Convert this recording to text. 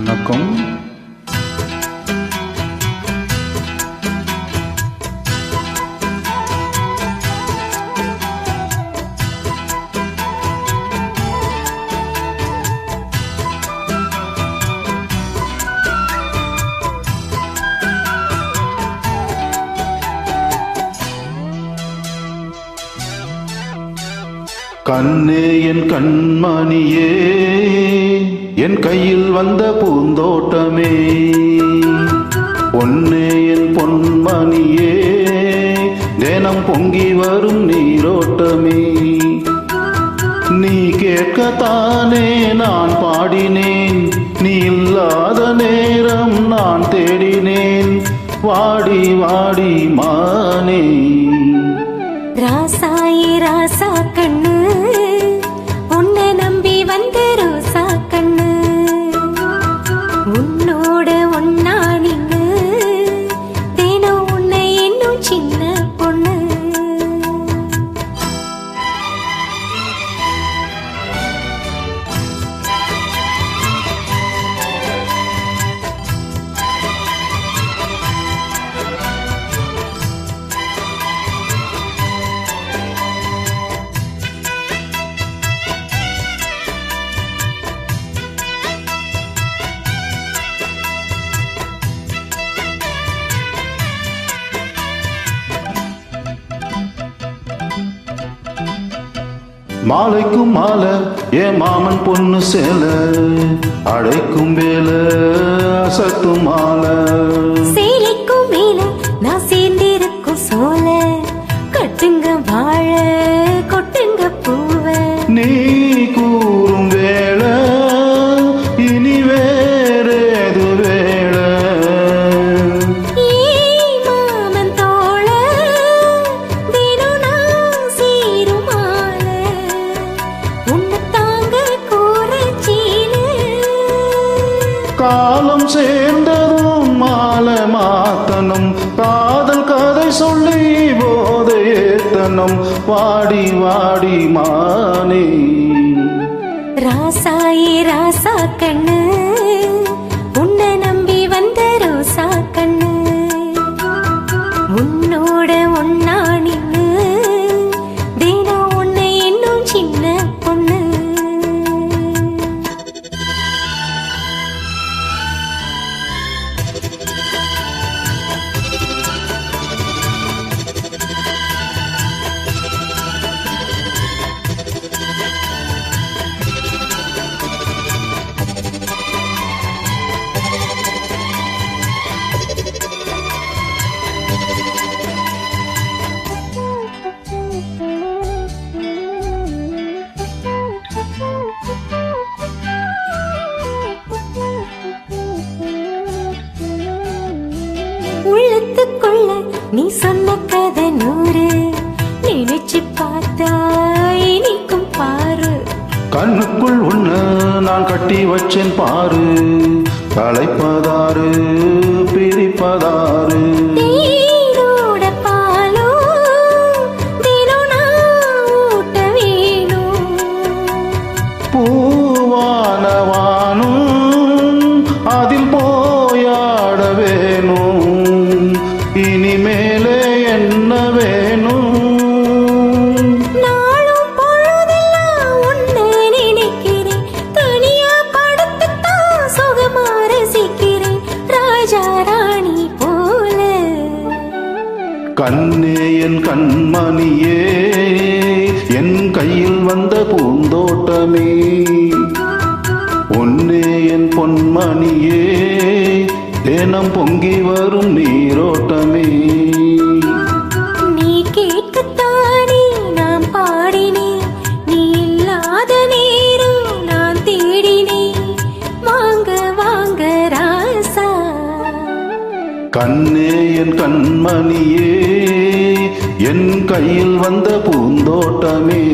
வணக்கம். கண்ணே என் கண்மணியே, என் கையில் வந்த பூந்தோட்டமே, பொன்னே என் பொன்மணியே, தினம் பொங்கி வரும் நீரோட்டமே. நீ கேட்கத்தானே நான் பாடினேன், நீ இல்லாத நேரம் நான் தேடினேன். வாடி வாடி மானே ராசாயே ராசா கண்ணு, உன்னை நம்பி வந்த ரோசா கண்ணு, உன்னோட ஒன்னா நின்னு தினம் உன்னை இன்னும் சின்ன பொண்ணு. மாலைக்கும் மாலை என் மாமன் பொண்ணு சேல, அடைக்கும் வேல அசத்தும் மாலை. சேலைக்கும் மேல நான் சேர்ந்திருக்கும் சோல, கட்டுங்க வாழ கொட்டுங்க பூவ. நீ கூறும் வேள இனி வேறேது வேள, மாமன் தோழ தினம் நான் சீரும் மால, உன்னை தாங்க கூறச்சீனு. காலம் சேர்ந்ததும் மாலை மாத்தனம், காதல் கதை சொல்லி போதை ஏத்தனம். வாடி வாடி மானே ராசாயே ராசா கண்ணு, உன்னை நம்பி வந்த ரோசா கண்ணு, உன்னோட ஒன்னா நின்னு தினம் உன்னை இன்னும் சின்ன பொண்ணு. உள்ளத்துக்குள்ள நீ சொன்ன கதை நூறு, நினைச்சு பார்த்தா இனிக்கும் பாரு. கண்ணுக்குள் ஒண்ணு நான் கட்டி வச்சேன் பாரு, களைப்பதாரு பிரிப்பதாரு. தேனோட பாலோ தினம் நான் ஊட்ட வேணும், பூவானவானும் அதில் போயாட வேணும். இனிமேலே என்ன வேணும்? நாளும் பொழுதெல்லாம் உன்னை நினைக்கிறேன், தனியா படுத்துத்தான் சுகமா ரசிக்கிறேன், ராஜா ராணி போல. கண்ணே என் கண்மணியே, என் கையில் வந்த பூந்தோட்டமே, பொன்னே என் பொன்மணியே, தினம் பொங்கி வரும் நீரோட்டமே. நீ கேட்கத்தானே நான் பாடினேன், நீ இல்லாத நேரம் நான் தேடினேன். வாங்க வாங்க ராசா. கண்ணே என் கண்மணியே, என் கையில் வந்த பூந்தோட்டமே.